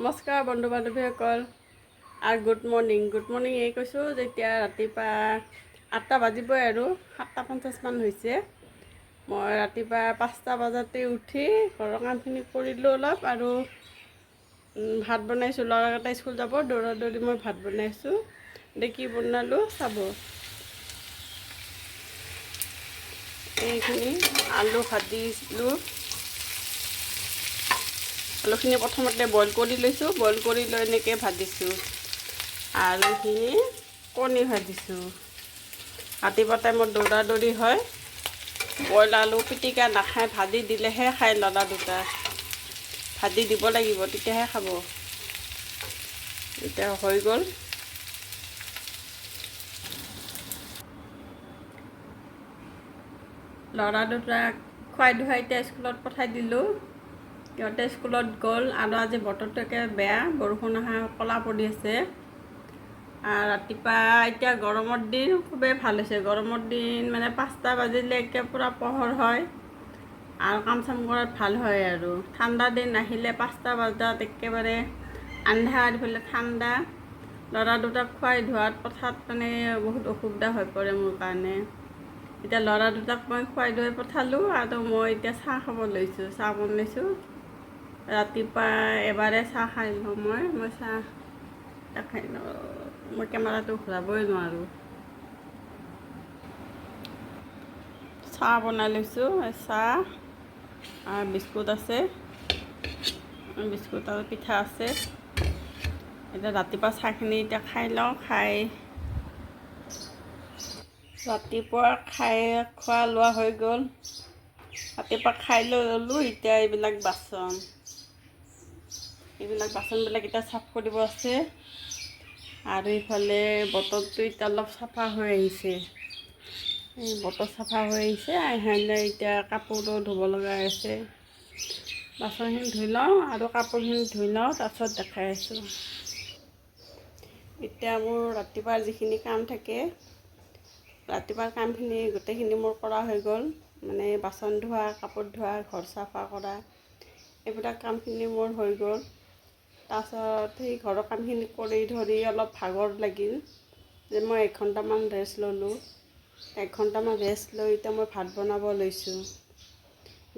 নমস্কাৰ বন্ধু বান্ধৱীসকল আৰু গুড মৰ্ণিং এই কৈছোঁ যেতিয়া ৰাতিপুৱা 8টা বাজিবই আৰু 7:50মান হৈছে। মই ৰাতিপুৱা 5টা বজাতে উঠি ঘৰৰ কামখিনি কৰিলোঁ অলপ আৰু ভাত বনাইছোঁ। ল'ৰাকেইটা স্কুল যাব, দৌৰা দৌৰি মই ভাত বনাইছোঁ। কি বনালোঁ চাব। এইখিনি আলু ভাজিছিলোঁ। আলুখিনি প্ৰথমতে বইল কৰি লৈছোঁ, বইল কৰি লৈ এনেকৈ ভাজিছোঁ। আৰু এইখিনি কণী ভাজিছোঁ। ৰাতিপুৱা টাইমত দৌৰা দৌৰি হয়, বইল আলু পিটিকা নাখায়, ভাজি দিলেহে খায় ল'ৰা দুটা। ভাজি দিব লাগিব তেতিয়াহে খাব। এতিয়া হৈ গ'ল। ল'ৰা দুটাক খুৱাই ধুৱাই এতিয়া স্কুলত পঠাই দিলোঁ। সিহঁতে স্কুলত গ'ল আৰু আজি বতৰটো একেবাৰে বেয়া, বৰষুণ অহা ক'লা পৰি আছে। ৰাতিপুৱা এতিয়া গৰমৰ দিন খুবেই ভাল হৈছে। গৰমৰ দিন মানে 5টা বাজিলে একে পূৰা পোহৰ হয় আৰু কাম চাম কৰাত ভাল হয়। আৰু ঠাণ্ডা দিন আহিলে 5টা বজাত একেবাৰে আন্ধাৰ, ইফালে ঠাণ্ডা। ল'ৰা দুটাক খুৱাই ধোৱাত পথাত মানে বহুত অসুবিধা হৈ পৰে মোৰ কাৰণে। এতিয়া ল'ৰা দুটাক মই খুৱাই ধুৱাই পঠালোঁ আৰু মই এতিয়া চাহ খাব লৈছোঁ। চাহ বনাইছোঁ। ৰাতিপুৱা এবাৰে চাহ খাই লওঁ মই চাহ খাই লওঁ। মই কেমেৰাটো ঘূৰাবই নোৱাৰোঁ। চাহ বনাই লৈছোঁ। চাহ আৰু বিস্কুট আছে, বিস্কুট আৰু পিঠা আছে। এতিয়া ৰাতিপুৱা চাহখিনি এতিয়া খাই লওঁ। ৰাতিপুৱা খোৱা লোৱা হৈ গ'ল। ৰাতিপুৱা খাই লৈ ল'লোঁ। এতিয়া এইবিলাক বাচনবিলাক এতিয়া চাফ কৰিব আছে। আৰু ইফালে বতৰটো এতিয়া অলপ চাফা হৈ আহিছে। বতৰ চাফা হৈ আহিছে। এতিয়া কাপোৰো ধুব লগা আছে। বাচনখিনি ধুই লওঁ আৰু কাপোৰখিনি ধুই লওঁ, তাৰপিছত দেখাই আছোঁ। এতিয়া মোৰ ৰাতিপুৱাৰ যিখিনি কাম থাকে, ৰাতিপুৱাৰ কামখিনি গোটেইখিনি মোৰ কৰা হৈ গ'ল। মানে বাচন ধোৱা, কাপোৰ ধোৱা, ঘৰ চাফা কৰা, এইবিলাক কামখিনি মোৰ হৈ গ'ল। তাৰপাছত সেই ঘৰৰ কামখিনি কৰি ধৰি অলপ ভাগৰ লাগিল যে মই 1 ঘণ্টামান ৰেষ্ট ল'লোঁ। 1 ঘণ্টামান ৰেষ্ট লৈ এতিয়া মই ভাত বনাব লৈছোঁ।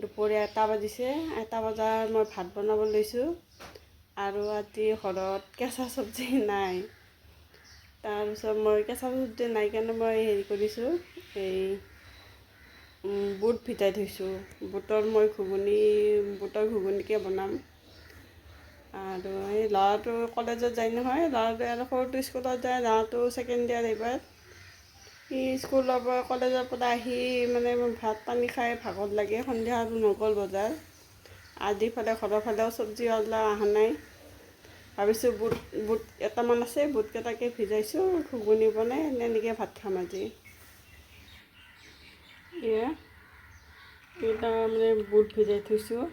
দুপৰীয়া 1টা বাজিছে, 1টা বজাত মই ভাত বনাব লৈছোঁ। আৰু আজি ঘৰত কেঁচা চব্জি নাই। তাৰপিছত মই কেঁচা চব্জি নাই কাৰণে মই হেৰি কৰিছোঁ, এই বুট ভিজাই থৈছোঁ। বুটৰ ঘুগুনিকে বনাম। আৰু এই ল'ৰাটো কলেজত যায় নহয়, ল'ৰাটো আৰু সৰুটো স্কুলত যায়, ল'ৰাটো 2nd ইয়াৰ এইবাৰ। সি স্কুলৰ পৰা কলেজৰ পৰা আহি মানে ভাত পানী খাই ভাগৰ লাগে। সন্ধিয়া আৰু নগ'ল বজাৰ। আজি ইফালে ঘৰৰ ফালেও চব্জিৱালা অহা নাই। ভাবিছোঁ বুট এটামান আছে, বুটকেইটাকে ভিজাইছোঁ, ঘুগুনি বনাই এনেকৈ ভাত খাম আজি। এইটা মানে বুট ভিজাই থৈছোঁ,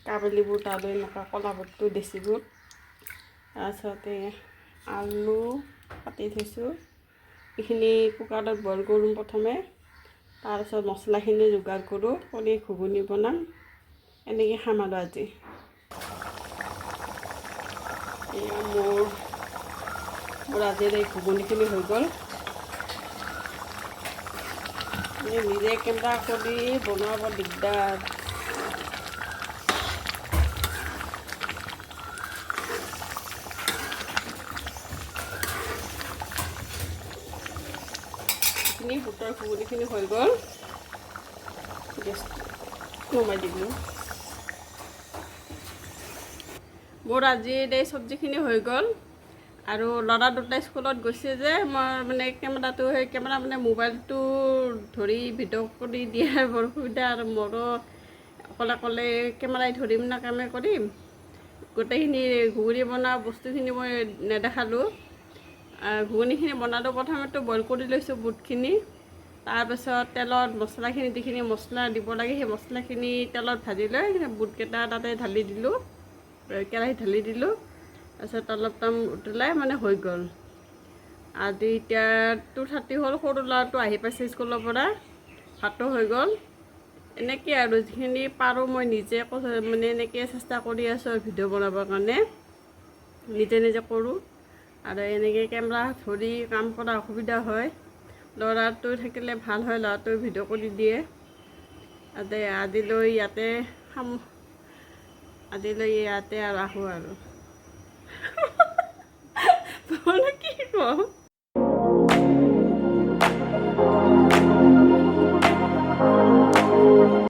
কাবেলি বুট আৰু এনেকুৱা ক'লা বুটটো দেশী বুট। তাৰপিছতে আলু কাটি থৈছোঁ। এইখিনি কুকাৰত বইল কৰোঁ প্ৰথমে, তাৰপিছত মছলাখিনি যোগাৰ কৰোঁ, কৰি ঘুগুনি বনাম। এনেকৈ খাম আৰু আজি। মোৰ আজিৰ এই ঘুগুনিখিনি হৈ গ'ল। নিজে কেমেৰা কৰি বনাব দিগদাৰ। বুটৰ ঘুগুনিখিনি হৈ গ'ল। গেছটো নমাই দিলোঁ। মোৰ আজিৰ এই চব্জিখিনি হৈ গ'ল। আৰু ল'ৰা দুটা স্কুলত গৈছে যে মই মানে কেমেৰা মানে মোবাইলটো ধৰি ভিডিঅ' কৰি দিয়াৰ বৰ অসুবিধা। আৰু মোৰো অকলে কেমেৰাই ধৰিম না কামে কৰিম। গোটেইখিনি ঘুগুনি বনোৱা বস্তুখিনি মই নেদেখালোঁ। ঘুগুনিখিনি বনালোঁ, প্ৰথমতে বইল কৰি লৈছোঁ বুটখিনি। তাৰপিছত তেলত মছলাখিনি যিখিনি মছলা দিব লাগে, সেই মছলাখিনি তেলত ভাজি লৈ বুটকেইটা তাতে ঢালি দিলোঁ, কেৰাহীত ঢালি দিলোঁ। তাৰপিছত অলপ টাইম উতলাই মানে হৈ গ'ল। আজি এতিয়া 2:30 হ'ল। সৰু ল'ৰাটো আহি পাইছে স্কুলৰ পৰা, ভাতো হৈ গ'ল। এনেকৈ আৰু যিখিনি পাৰোঁ মই নিজে মানে এনেকৈ চেষ্টা কৰি আছোঁ ভিডিঅ' বনাবৰ কাৰণে। নিজে নিজে কৰোঁ আৰু এনেকৈ কেমেৰা ধৰি কাম কৰা অসুবিধা হয়। ল'ৰাটো থাকিলে ভাল হয়, ল'ৰাটোৱে ভিডিঅ' কৰি দিয়ে। আজিলৈ ইয়াতে ৰাখোঁ আৰু কি কওঁ।